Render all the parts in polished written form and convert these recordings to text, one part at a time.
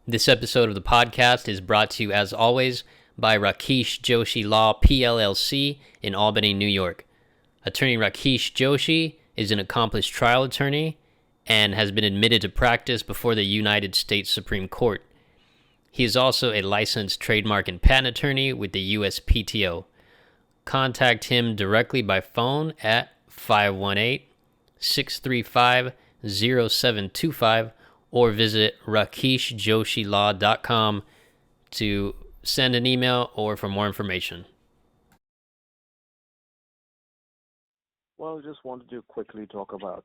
This episode of the podcast is brought to you, as always, by Rakesh Joshi Law PLLC in Albany, New York. Attorney Rakesh Joshi is an accomplished trial attorney and has been admitted to practice before the United States Supreme Court. He is also a licensed trademark and patent attorney with the USPTO. Contact him directly by phone at 518-635-0725 or visit rakeshjoshilaw.com to send an email or for more information. Well, I just wanted to quickly talk about,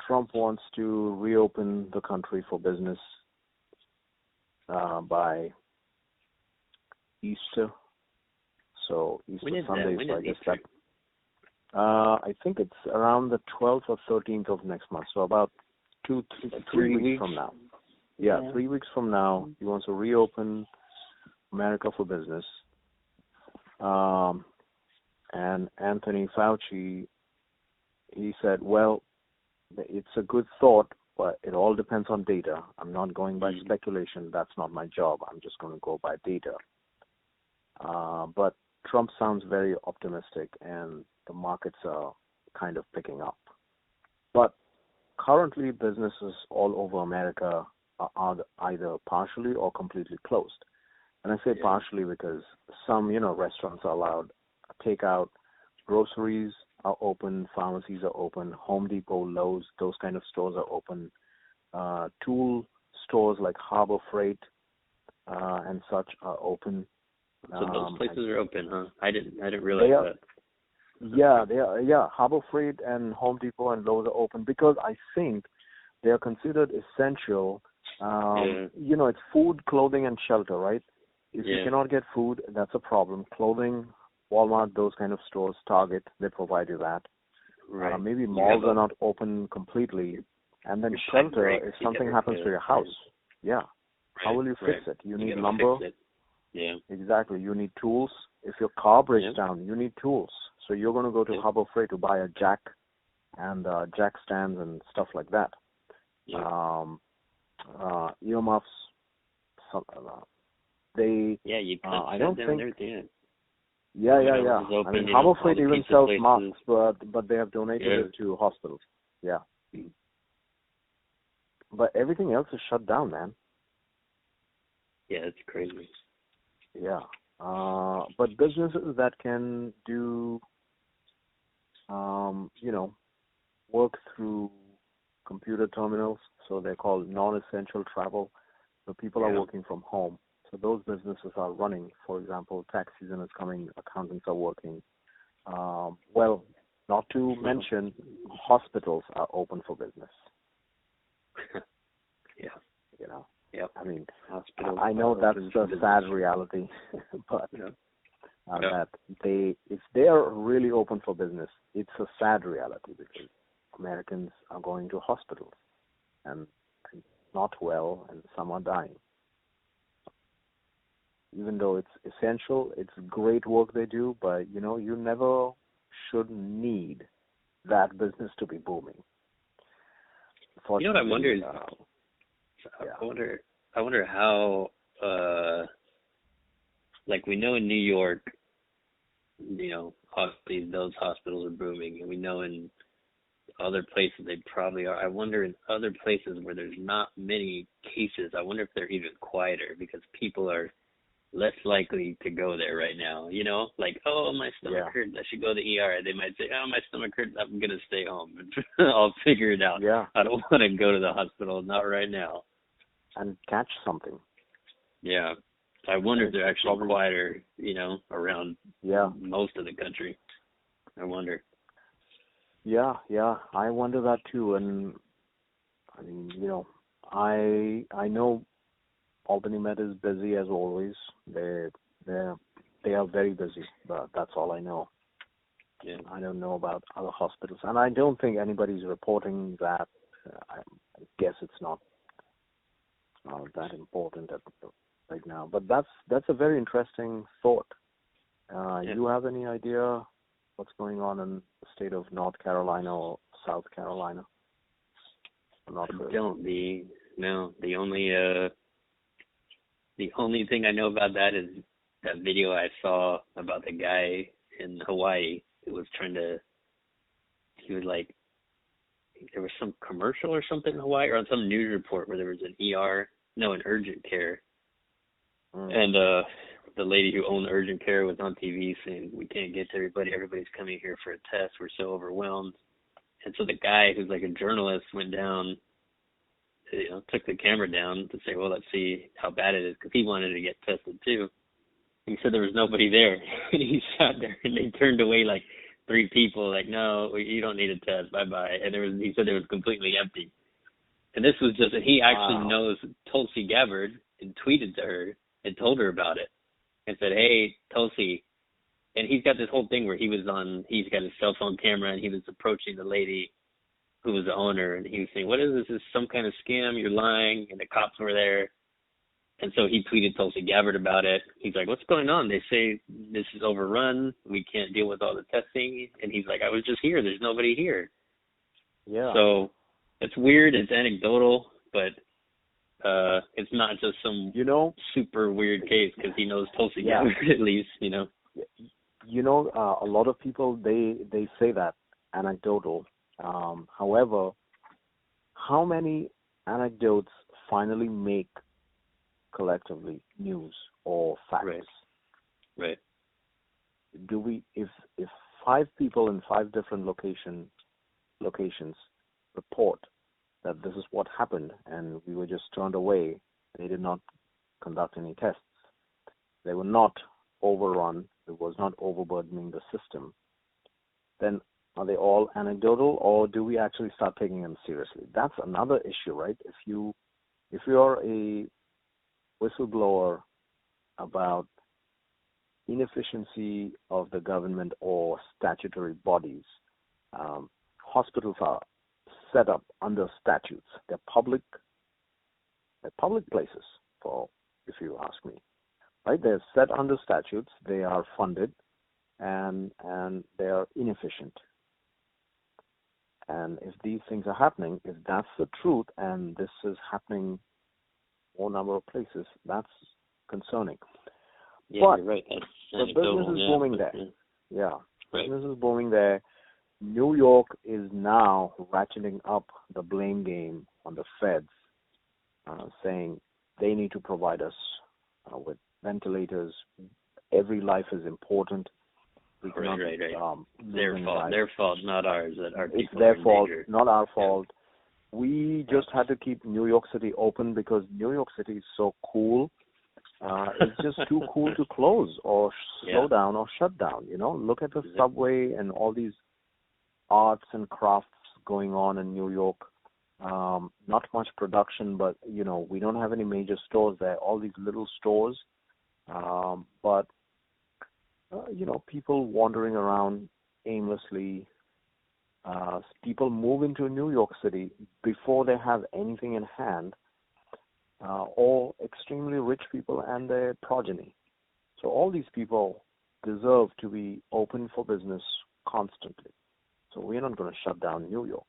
Trump wants to reopen the country for business by Easter. So Easter Sunday, so I guess that I think it's around the 12th or 13th of next month. So about 3 weeks from now. Yeah, 3 weeks from now, he wants to reopen America for business. And Anthony Fauci, he said, well, it's a good thought, but it all depends on data. I'm not going by speculation. That's not my job. I'm just going to go by data. But Trump sounds very optimistic, and the markets are kind of picking up. But currently, businesses all over America are either partially or completely closed. And I say partially because some, restaurants are allowed takeout, groceries are open, pharmacies are open, Home Depot, Lowe's, those kind of stores are open. Tool stores like Harbor Freight and such are open. So those places are open, huh? I didn't realize that. Yeah, they are. Yeah, Harbor Freight and Home Depot and Lowe's are open because I think they are considered essential. It's food, clothing, and shelter, right? If you cannot get food, that's a problem. Clothing, Walmart, those kind of stores, Target, they provide you that. Right. Maybe malls are not open completely. And then shelter, if something happens to your house, how will you fix it? You need lumber. Yeah. Exactly. You need tools. If your car breaks down, you need tools. So you're going to go to Harbor Freight to buy a jack and jack stands and stuff like that. Earmuffs. You can't I don't think. There, Yeah. I mean, Harbor Freight even sells masks, but they have donated it to hospitals. Yeah. But everything else is shut down, man. Yeah, it's crazy. Yeah. But businesses that can do, work through computer terminals, so they're called non-essential travel. So people are working from home. So those businesses are running. For example, tax season is coming. Accountants are working. Well, not to mention, hospitals are open for business. I mean, hospitals. I know that's the sad reality, but that if they are really open for business, it's a sad reality because Americans are going to hospitals and not well, and some are dying. Even though it's essential, it's great work they do, but you never should need that business to be booming. You know what I wonder is, I wonder how, like we know in New York, obviously those hospitals are booming, and we know in other places they probably are. I wonder in other places where there's not many cases, I wonder if they're even quieter because people are less likely to go there right now, like, oh, my stomach hurts, I should go to the ER. They might say, oh, my stomach hurts, I'm going to stay home. I'll figure it out. Yeah. I don't want to go to the hospital, not right now. And catch something. Yeah. I wonder if they're actually quieter, around most of the country. I wonder. Yeah. I wonder that too. And I mean, I know Albany Med is busy as always. They are very busy, but that's all I know. Yeah. I don't know about other hospitals, and I don't think anybody's reporting that. I guess it's not that important right now. But that's a very interesting thought. You have any idea what's going on in the state of North Carolina or South Carolina? I'm not sure. I don't. no. The only thing I know about that is that video I saw about the guy in Hawaii who was like, there was some commercial or something in Hawaii or on some news report where there was an an urgent care. And the lady who owned urgent care was on TV saying, we can't get to everybody. Everybody's coming here for a test. We're so overwhelmed. And so the guy who's like a journalist went down, took the camera down to say, well, let's see how bad it is, because he wanted to get tested too. He said there was nobody there. And he sat there and they turned away like 3 people, like, no, you don't need a test, bye-bye. And he said it was completely empty. And this was just, and he actually knows Tulsi Gabbard and tweeted to her and told her about it and said, hey, Tulsi. And he's got this whole thing where he's got his cell phone camera and he was approaching the lady who was the owner, and he was saying, what is this? Is this some kind of scam? You're lying. And the cops were there. And so he tweeted Tulsi Gabbard about it. He's like, what's going on? They say this is overrun. We can't deal with all the testing. And he's like, I was just here. There's nobody here. Yeah. So it's weird. It's anecdotal, but it's not just some super weird case because he knows Tulsi Gabbard at least, A lot of people, they say that anecdotal. However, how many anecdotes finally make collectively news or facts? Right. Do we, if 5 people in 5 different locations report that this is what happened and we were just turned away, they did not conduct any tests, they were not overrun, it was not overburdening the system, then are they all anecdotal, or do we actually start taking them seriously? That's another issue, right? If you're a whistleblower about inefficiency of the government or statutory bodies, hospitals are set up under statutes. They're public places, if you ask me. Right? They're set under statutes, they are funded, and they are inefficient. And if these things are happening, if that's the truth, and this is happening more number of places, that's concerning. Yeah, but you're right. the business is booming there. Yeah, right. Business is booming there. New York is now ratcheting up the blame game on the feds, saying they need to provide us with ventilators. Every life is important. We cannot, right. Their fault, not ours. It's their fault, not our fault. We just had to keep New York City open because New York City is so cool. It's just too cool to close or slow down or shut down. Look at the subway and all these arts and crafts going on in New York. Not much production, but we don't have any major stores there. All these little stores, but people wandering around aimlessly. People move into New York City before they have anything in hand, or extremely rich people and their progeny. So all these people deserve to be open for business constantly. So we're not going to shut down New York.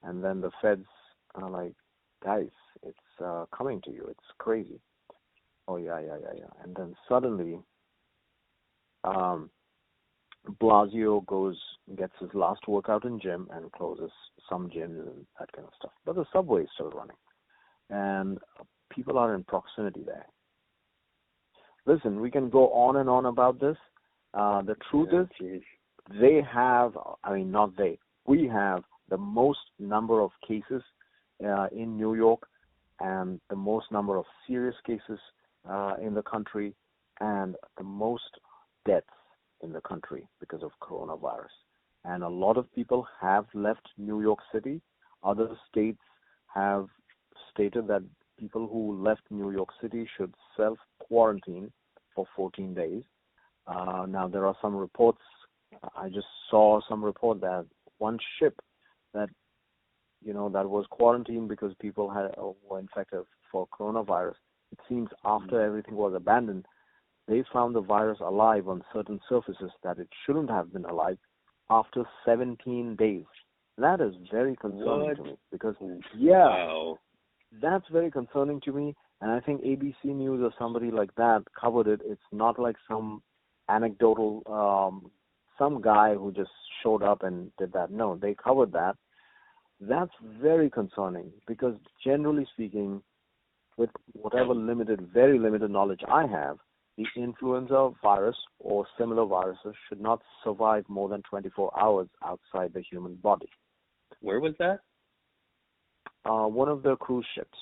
And then the feds are like, guys, it's coming to you. It's crazy. Oh, yeah. And then suddenly, Blasio gets his last workout in gym and closes some gyms and that kind of stuff. But the subway is still running. And people are in proximity there. Listen, we can go on and on about this. The truth is, we have the most number of cases in New York and the most number of serious cases in the country and the most deaths in the country because of coronavirus. And a lot of people have left New York City. Other states have stated that people who left New York City should self-quarantine for 14 days. Now, there are some reports. I just saw some report that one ship that was quarantined because people were infected for coronavirus. It seems after everything was abandoned, they found the virus alive on certain surfaces that it shouldn't have been alive after 17 days. That is very concerning to me because, That's very concerning to me, and I think ABC News or somebody like that covered it. It's not like some anecdotal, some guy who just showed up and did that. No, they covered that. That's very concerning because generally speaking, with whatever limited, very limited knowledge I have, the influenza virus or similar viruses should not survive more than 24 hours outside the human body. Where was that? One of the cruise ships.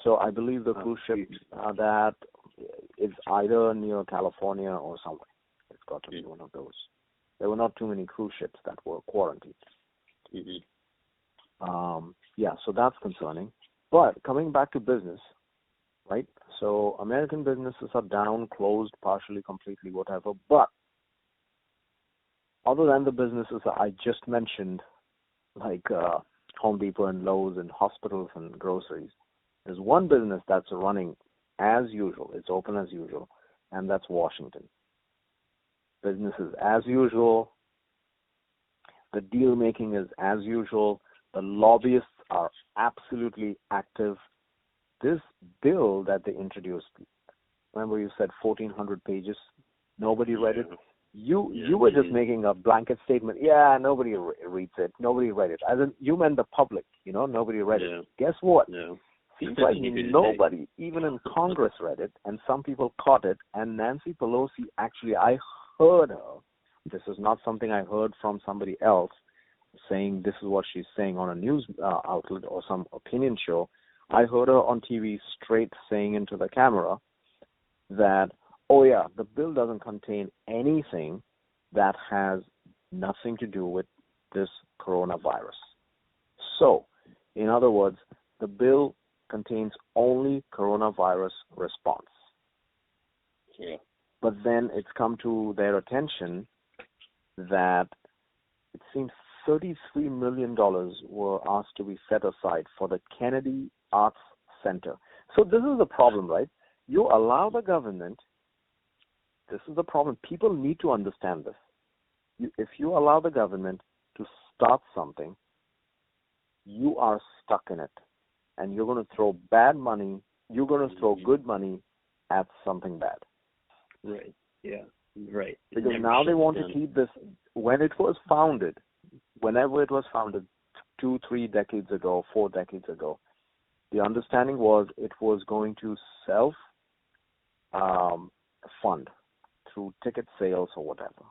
So I believe the cruise ship that is either near California or somewhere. It's got to be one of those. There were not too many cruise ships that were quarantined. Yeah, so that's concerning. But coming back to business, right? So American businesses are down, closed, partially, completely, whatever. But other than the businesses that I just mentioned, like Home Depot and Lowe's and hospitals and groceries, there's one business that's running as usual. It's open as usual, and that's Washington. Business is as usual. The deal making is as usual. The lobbyists are absolutely active. This bill that they introduced, remember you said 1,400 pages, nobody read it? You were just making a blanket statement. Yeah, nobody reads it. Nobody read it. As in, you meant the public, nobody read it. Guess what? Seems like nobody, even in Congress, read it, and some people caught it. And Nancy Pelosi, actually, I heard her. This is not something I heard from somebody else saying this is what she's saying on a news outlet or some opinion show. I heard her on TV straight saying into the camera that, oh yeah, the bill doesn't contain anything that has nothing to do with this coronavirus. So, in other words, the bill contains only coronavirus response. Yeah. But then it's come to their attention that it seems $33 million were asked to be set aside for the Kennedy Arts Center. So this is the problem, right? You allow the government, this is the problem. People need to understand this. If you allow the government to start something, you are stuck in it. And you're going to throw bad money, you're going to throw good money at something bad. Right, yeah, right. Because now they want to keep this, when it was founded, whenever it was founded 2, 3 decades ago, 4 decades ago, the understanding was it was going to self-fund through ticket sales or whatever.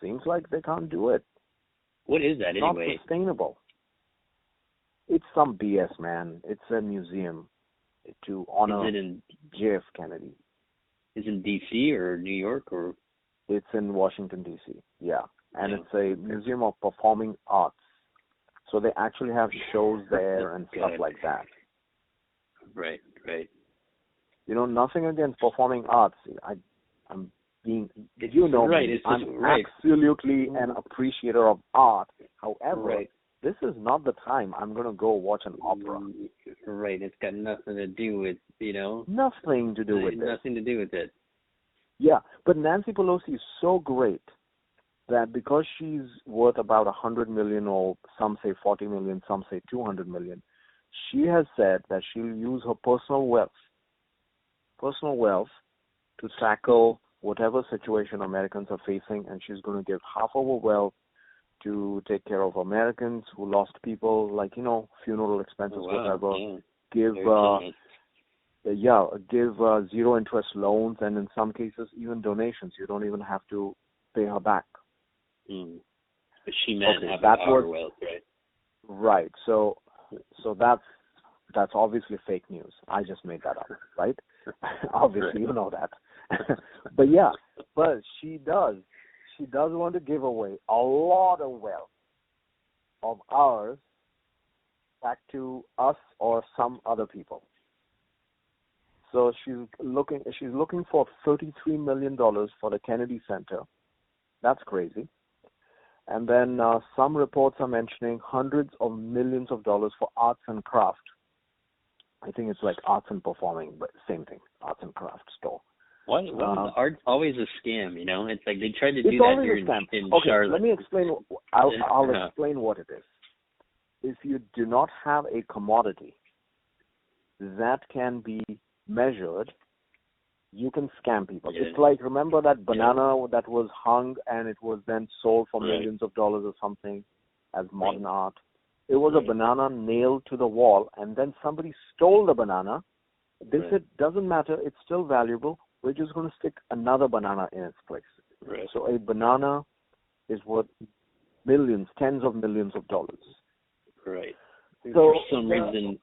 Seems like they can't do it. What is that anyway? Not sustainable. It's some BS, man. It's a museum to honor JF Kennedy. Is it in D.C. or New York or? It's in Washington, D.C., yeah. And it's a museum of performing arts. So they actually have shows there and stuff like that. Right, right. Nothing against performing arts. I'm being, I'm absolutely an appreciator of art. However, this is not the time I'm going to go watch an opera. Right, it's got nothing to do with, Nothing to do with it. Nothing to do with it. Yeah, but Nancy Pelosi is so great that because she's worth about $100 million, or some say $40 million, some say $200 million, she has said that she'll use her personal wealth to tackle whatever situation Americans are facing, and she's going to give half of her wealth to take care of Americans who lost people, like, funeral expenses, whatever. Give zero interest loans, and in some cases even donations. You don't even have to pay her back. But she meant that was wealth, right? Right. So that's obviously fake news. I just made that up, right? Obviously, you know that. But she does want to give away a lot of wealth of ours back to us or some other people. So she's looking for $33 million for the Kennedy Center. That's crazy. And then some reports are mentioning hundreds of millions of dollars for arts and craft. I think it's like arts and performing, but same thing, arts and craft store. Why is art always a scam? It's like they tried to do that here in okay, Charlotte. Let me explain. I'll explain what it is. if you do not have a commodity that can be measured, you can scam people. Yeah. It's like, remember that banana that was hung and it was then sold for millions of dollars or something as modern art? It was a banana nailed to the wall, and then somebody stole the banana. They said, doesn't matter, it's still valuable. We're just going to stick another banana in its place. Right. So a banana is worth millions, tens of millions of dollars. Right. So for some reason,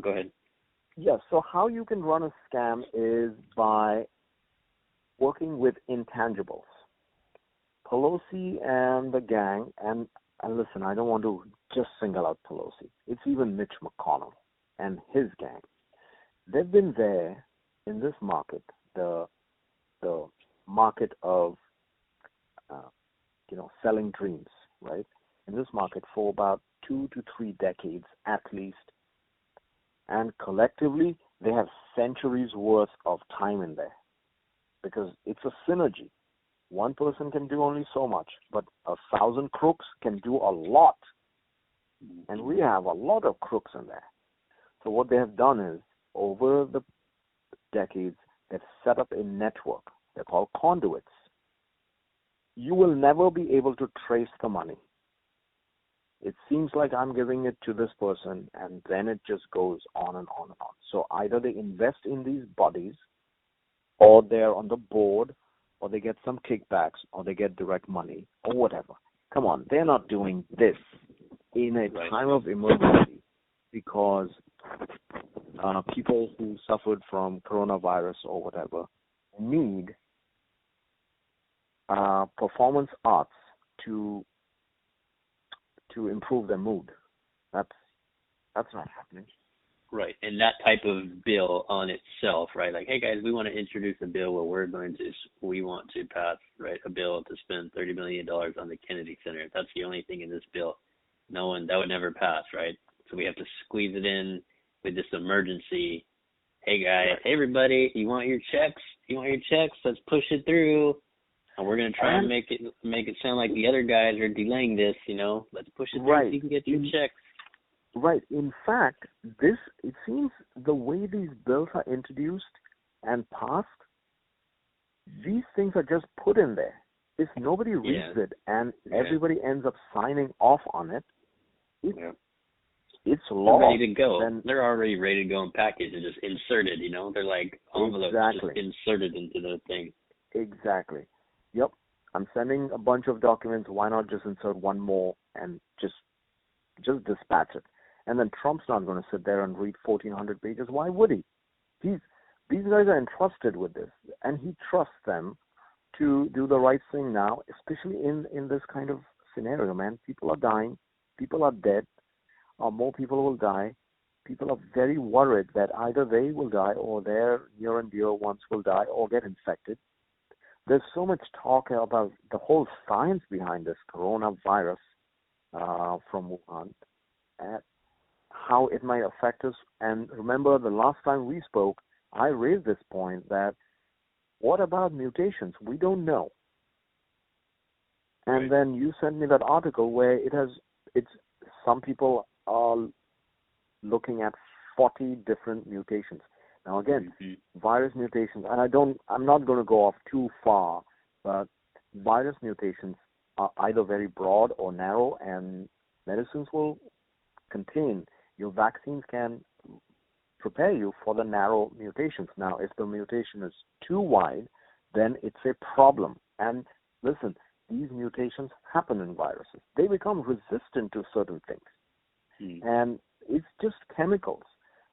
go ahead. Yes. So how you can run a scam is by working with intangibles. Pelosi and the gang, and listen, I don't want to just single out Pelosi. It's even Mitch McConnell and his gang. They've been there in this market, the market of selling dreams, right? In this market for about 2 to 3 decades at least. And collectively, they have centuries worth of time in there because it's a synergy. One person can do only so much, but 1,000 crooks can do a lot. And we have a lot of crooks in there. So what they have done is, over the decades, they've set up a network. They're called conduits. You will never be able to trace the money. It seems like I'm giving it to this person, and then it just goes on and on and on. So either they invest in these bodies, or they're on the board, or they get some kickbacks, or they get direct money, or whatever. Come on, they're not doing this in a time of emergency because people who suffered from coronavirus or whatever need performance arts to improve their mood. That's not happening. Right, and that type of bill on itself, right? Like, hey guys, we want to introduce a bill where we want to pass, right, a bill to spend $30 million on the Kennedy Center. That's the only thing in this bill. That would never pass, right? So we have to squeeze it in with this emergency. Hey guys, hey everybody, you want your checks? Let's push it through. And we're gonna try and make it sound like the other guys are delaying this. Let's push it through so you can get your checks. Right. In fact, it seems the way these bills are introduced and passed, these things are just put in there. If nobody reads it and everybody ends up signing off on it, it's law. They're ready to go. They're already ready to go in package and just inserted. They're like envelopes just inserted into the thing. Exactly. Yep. I'm sending a bunch of documents. Why not just insert one more and just dispatch it? And then Trump's not going to sit there and read 1,400 pages. Why would he? These guys are entrusted with this, and he trusts them to do the right thing now, especially in this kind of scenario, man. People are dying. People are dead. More people will die. People are very worried that either they will die or their near and dear ones will die or get infected. There's so much talk about the whole science behind this coronavirus from Wuhan, and how it might affect us. And remember, the last time we spoke, I raised this point that what about mutations? We don't know. And then you sent me that article where it's some people are looking at 40 different mutations. Now again, virus mutations, and I'm not going to go off too far, but virus mutations are either very broad or narrow, and medicines will contain. Your vaccines can prepare you for the narrow mutations. Now, if the mutation is too wide, then it's a problem. And listen, these mutations happen in viruses. They become resistant to certain things. And it's just chemicals.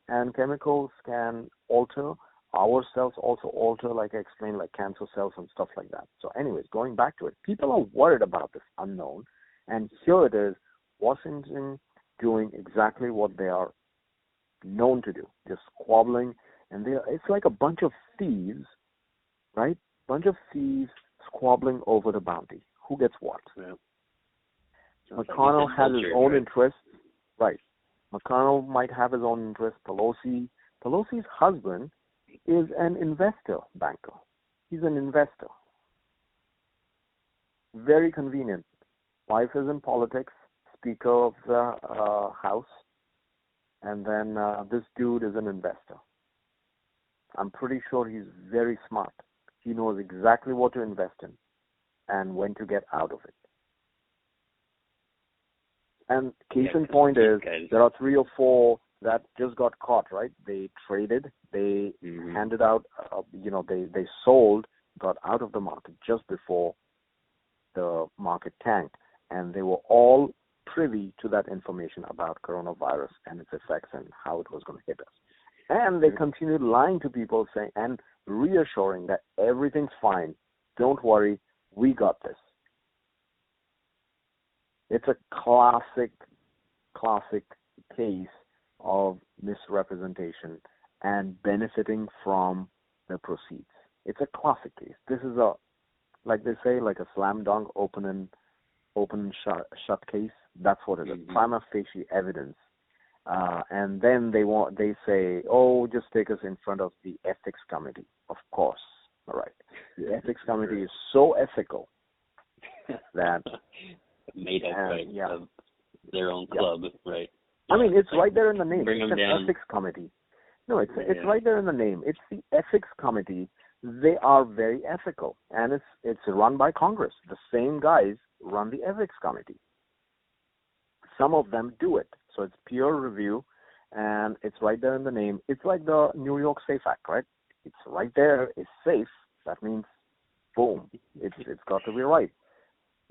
And chemicals can alter. Our cells also alter, like I explained, like cancer cells and stuff like that. So anyways, going back to it, people are worried about this unknown. And here it is, Washington doing exactly what they are known to do, just squabbling. And it's like a bunch of thieves, right? Bunch of thieves squabbling over the bounty. Who gets what? Yeah. McConnell has his own interests. Right. McConnell might have his own interests. Pelosi's husband is an investor banker. He's an investor. Very convenient. Wife is in politics, Speaker of the House, and then this dude is an investor. I'm pretty sure he's very smart. He knows exactly what to invest in and when to get out of it. And case in point is there are 3 or 4 that just got caught, right? They traded, they handed out, they sold, got out of the market just before the market tanked, and they were all privy to that information about coronavirus and its effects and how it was going to hit us. And they continued lying to people, saying and reassuring that everything's fine. Don't worry, we got this. It's a classic case of misrepresentation and benefiting from the proceeds. It's a classic case. This is like they say, like a slam dunk, open and shut case. That's what it is. Prima facie evidence. And then they say, oh, just take us in front of the ethics committee. Of course. All right. The ethics committee is so ethical that made up of their own club, right? I mean, it's right there in the name. Bring It's them an down. ethics committee. No, it's right there in the name. It's the ethics committee. They are very ethical, and it's run by Congress. The same guys run the ethics committee. Some of them do it, so it's peer review, and it's right there in the name. It's like the New York Safe Act, right? It's right there. It's safe. That means, boom, it's got to be right.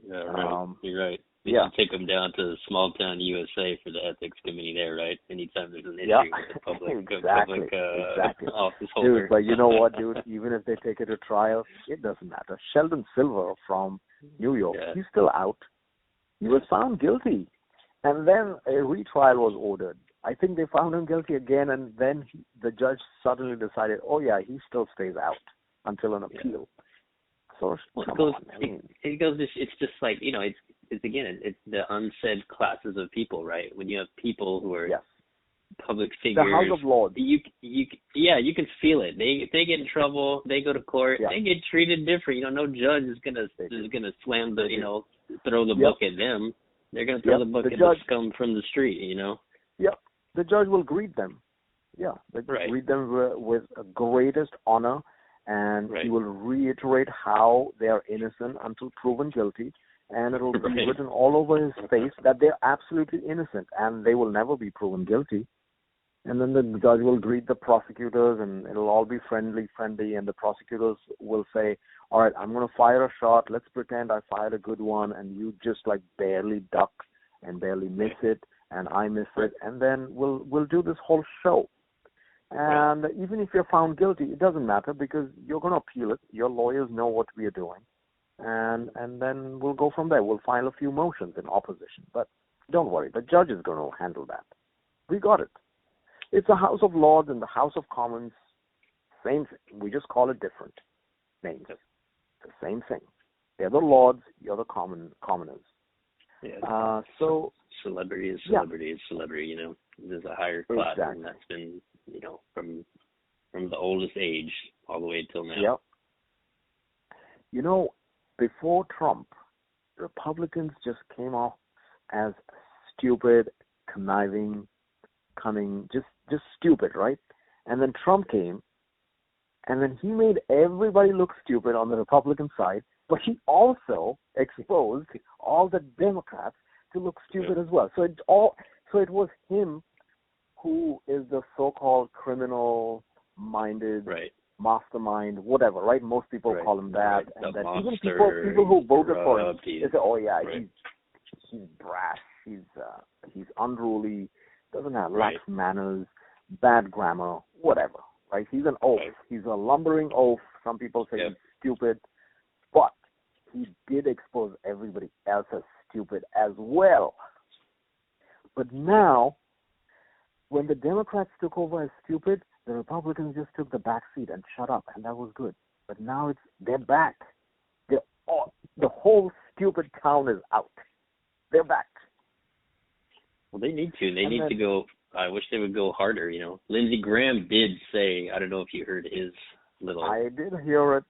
Yeah, right. You're right. They should take them down to small town USA for the ethics committee there, right? Anytime there's an issue with the public, exactly. office holder. Dude, but you know what, dude? Even if they take it to trial, it doesn't matter. Sheldon Silver from New York, he's still out. He was found guilty. And then a retrial was ordered. I think they found him guilty again, and then the judge suddenly decided, oh, yeah, he still stays out until an appeal. So, it's just like, it's again, it's the unsaid classes of people, right? When you have people who are public figures. The House of Lords. You can feel it. They get in trouble, they go to court, they get treated different. No judge is gonna slam the, throw the book at them. They're gonna throw the book at the scum from the street, Yep. The judge will greet them. Yeah. Greet them with greatest honor, and he will reiterate how they are innocent until proven guilty, and it will be written all over his face that they're absolutely innocent, and they will never be proven guilty. And then the judge will greet the prosecutors, and it'll all be friendly, and the prosecutors will say, all right, I'm going to fire a shot. Let's pretend I fired a good one, and you just barely duck and barely miss it, and I miss it, and then we'll do this whole show. And even if you're found guilty, it doesn't matter because you're going to appeal it. Your lawyers know what we are doing, and then we'll go from there. We'll file a few motions in opposition, but don't worry, the judge is going to handle that. We got it. It's the House of Lords and the House of Commons, same thing. We just call it different names. It's the same thing. They're the Lords, you're the commoners. Yeah. So celebrity is celebrity. There's a higher class, and that's been, from the oldest age all the way till now. Yep. Before Trump, Republicans just came off as stupid, conniving, cunning, just stupid, right? And then Trump came, and then he made everybody look stupid on the Republican side, but he also exposed all the Democrats to look stupid as well. So it was him who is the so-called criminal-minded mastermind, whatever, right? Most people call him that, and then even people who voted for him, they say, "Oh yeah, he's brash, he's unruly, doesn't have lax manners, bad grammar, whatever." Right? He's an oaf. He's a lumbering oaf. Some people say he's stupid, but he did expose everybody else as stupid as well. But now, when the Democrats took over as stupid, the Republicans just took the back seat and shut up, and that was good. But now they're back. The whole stupid town is out. They're back. Well, they need to. They need to go. I wish they would go harder. Lindsey Graham did say, I don't know if you heard his little. I did hear it.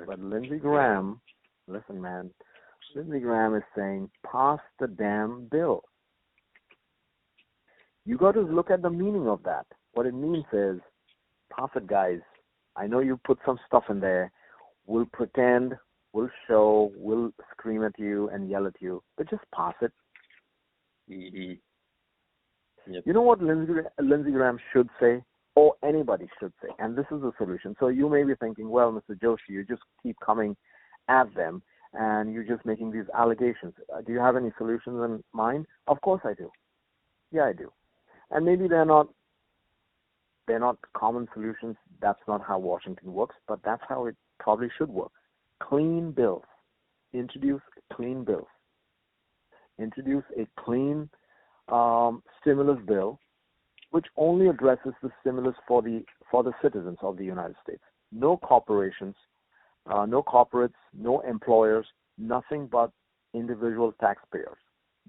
But Lindsey Graham, listen, man. Lindsey Graham is saying, pass the damn bill. You got to look at the meaning of that. What it means is, pass it, guys. I know you put some stuff in there. We'll pretend, we'll show, we'll scream at you and yell at you, but just pass it. Mm-hmm. Yep. You know what Lindsey Graham should say, or anybody should say, and this is the solution. So you may be thinking, well, Mr. Joshi, you just keep coming at them, and you're just making these allegations. Do you have any solutions in mind? Of course I do. Yeah, I do. And maybe they're not common solutions. That's not how Washington works, but that's how it probably should work. Clean bills. Introduce clean bills. Introduce a clean stimulus bill, which only addresses the stimulus for the citizens of the United States. No corporations, no corporates, no employers, nothing but individual taxpayers.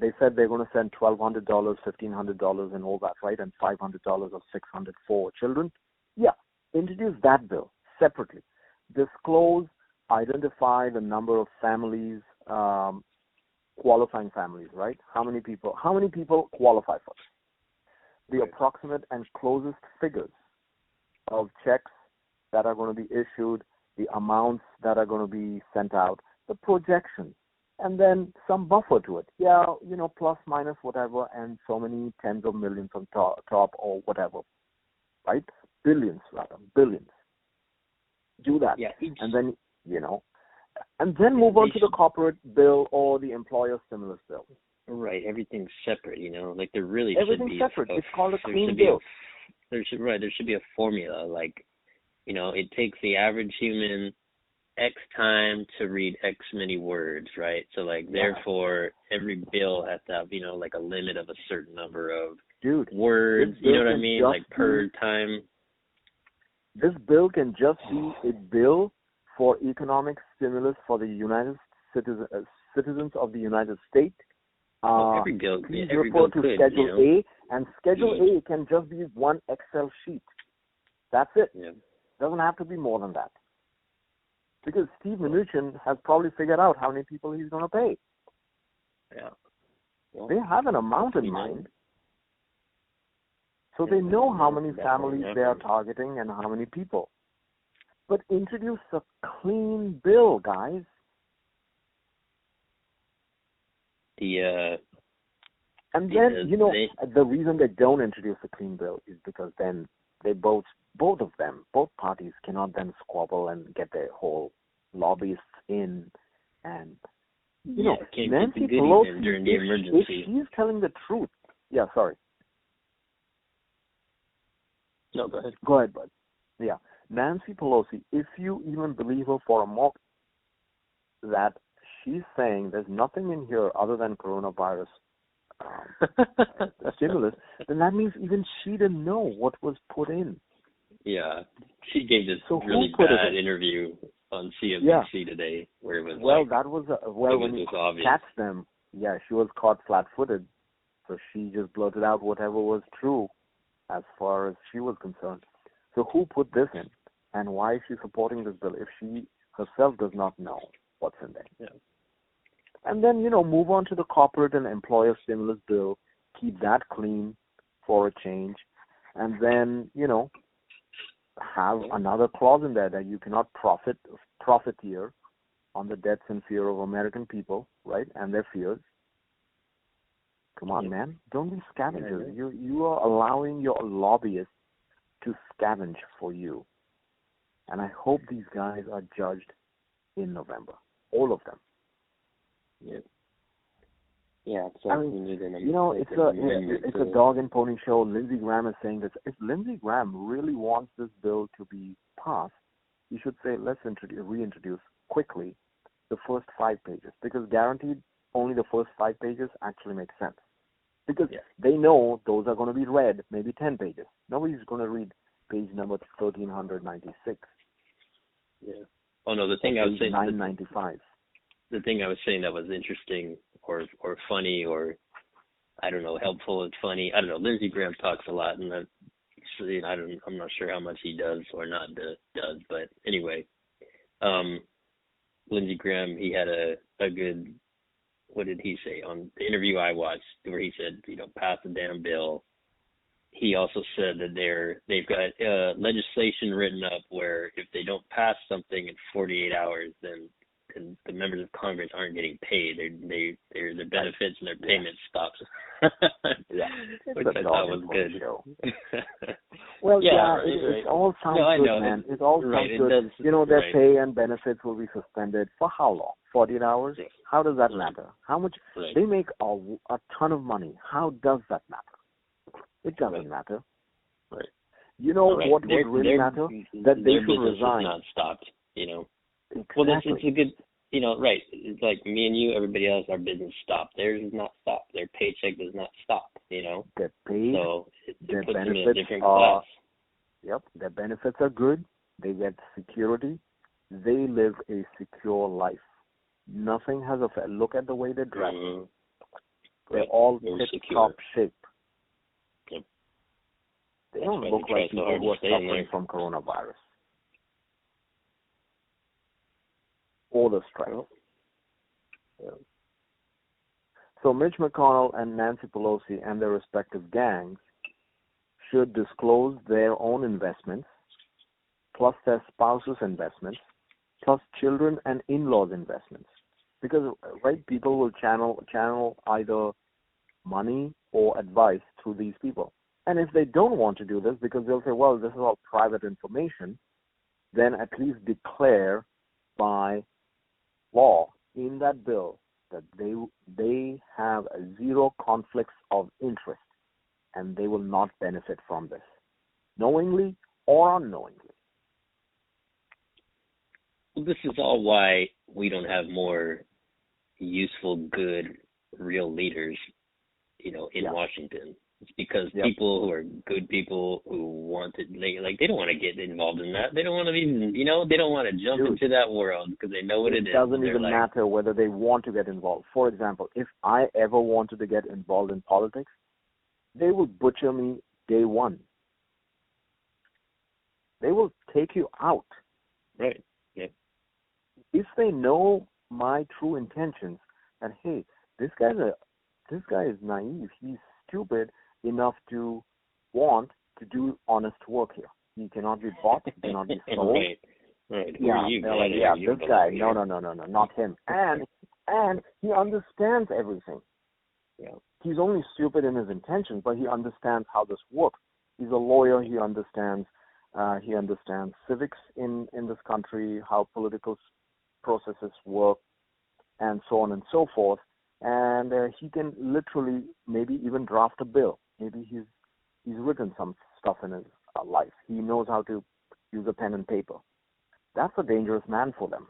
They said they're going to send $1,200, $1,500 and all that, right? And $500 or $600 for children. Yeah, introduce that bill separately. Disclose, identify the number of families, qualifying families, right? How many people qualify for this? The approximate and closest figures of checks that are going to be issued, the amounts that are going to be sent out, the projections, and then some buffer to it. Yeah, plus, minus, whatever, and so many tens of millions on top or whatever, right? Billions. Do that. Yeah, and then, and then move on to the corporate bill or the employer stimulus bill. Right, everything's separate, like there really Everything's should be separate. It's called a clean bill. There should be a formula, like, it takes the average human X time to read X many words, right? So, therefore, every bill has to have, like a limit of a certain number of words, you know what I mean? Like per time. This bill can just be a bill for economic stimulus for the citizens of the United States. Every bill to Schedule A, and Schedule A can just be one Excel sheet. That's it. Yeah. Doesn't have to be more than that. Because Steve Mnuchin has probably figured out how many people he's going to pay. Yeah. Well, they have an amount in mind. So they know how many families they are targeting and how many people. But introduce a clean bill, guys. And then, the reason they don't introduce a clean bill is because then they both parties cannot then squabble and get their whole lobbyists in. And, Nancy Pelosi, during the emergency. If she's telling the truth. Yeah, sorry. No, go ahead. Go ahead, bud. Yeah. Nancy Pelosi, if you even believe her for a moment that she's saying there's nothing in here other than coronavirus stimulus, then that means even she didn't know what was put in. Yeah. She gave this really bad interview on CNBC today where it was when you catch them, she was caught flat-footed. So she just blurted out whatever was true as far as she was concerned. So who put this in? And why is she supporting this bill if she herself does not know what's in there? Yeah. And then, move on to the corporate and employer stimulus bill. Keep that clean for a change. And then, have another clause in there that you cannot profiteer on the debts and fear of American people, right, and their fears. Come on, man. Don't be scavengers. You are allowing your lobbyists to scavenge for you. And I hope these guys are judged in November. All of them. Yeah. Yeah, it's a dog and pony show. Lindsey Graham is saying this. If Lindsey Graham really wants this bill to be passed, he should say, let's reintroduce quickly the first 5 pages, because guaranteed only the first 5 pages actually make sense. Because they know those are going to be read, maybe 10 pages. Nobody's going to read page number 1396. Yeah. Oh no, the thing I was saying 995. The thing I was saying that was interesting or funny or I don't know, helpful and funny. I don't know. Lindsey Graham talks a lot, and I'm not sure how much he does or not does, but anyway, Lindsey Graham, he had a good what did he say on the interview I watched where he said, pass the damn bill. He also said that they've got legislation written up where if they don't pass something in 48 hours, then the members of Congress aren't getting paid. Their benefits and their payments stops. Which I thought was good. Well, yeah, it all sounds good, man. It all sounds good. Their pay and benefits will be suspended for how long? 48 hours? Right. How does that matter? How much? Right. They make a ton of money. How does that matter? It doesn't matter. Right. What would really matter? That they should resign. Not stopped. Exactly. Well, it's a good. Right. It's like me and you, everybody else, our business stopped. Theirs is not stopped. Their paycheck does not stop. They're paid. So it their puts benefits them in a different are. class. Yep. Their benefits are good. They get security. They live a secure life. Nothing has effect. Look at the way they dress. Mm-hmm. They're all very tip-top shape. Yep. They That's don't why look they try like so people hard who are to stay in suffering there. from coronavirus or the strike. Yeah. So Mitch McConnell and Nancy Pelosi and their respective gangs should disclose their own investments, plus their spouses' investments, plus children and in-laws' investments. Because, right, people will channel either money or advice through these people. And if they don't want to do this, because they'll say, well, this is all private information, then at least declare by law in that bill that they have zero conflicts of interest and they will not benefit from this, knowingly or unknowingly. Well, this is all why we don't have more useful, good, real leaders, in Washington. It's because people who are good people who want to, they don't want to get involved in that. They don't want to even, they don't want to jump into that world because they know what it is. It doesn't even matter whether they want to get involved. For example, if I ever wanted to get involved in politics, they will butcher me day one. They will take you out. Right. Yeah. If they know my true intentions, and hey, this guy is naive. He's stupid enough to want to do honest work here. He cannot be bought. He cannot be sold. Right. Yeah. This guy. No, not him. And he understands everything. Yeah. He's only stupid in his intentions, but he understands how this works. He's a lawyer. He understands civics in this country, how political processes work, and so on and so forth. And he can literally maybe even draft a bill. Maybe he's written some stuff in his life. He knows how to use a pen and paper. That's a dangerous man for them.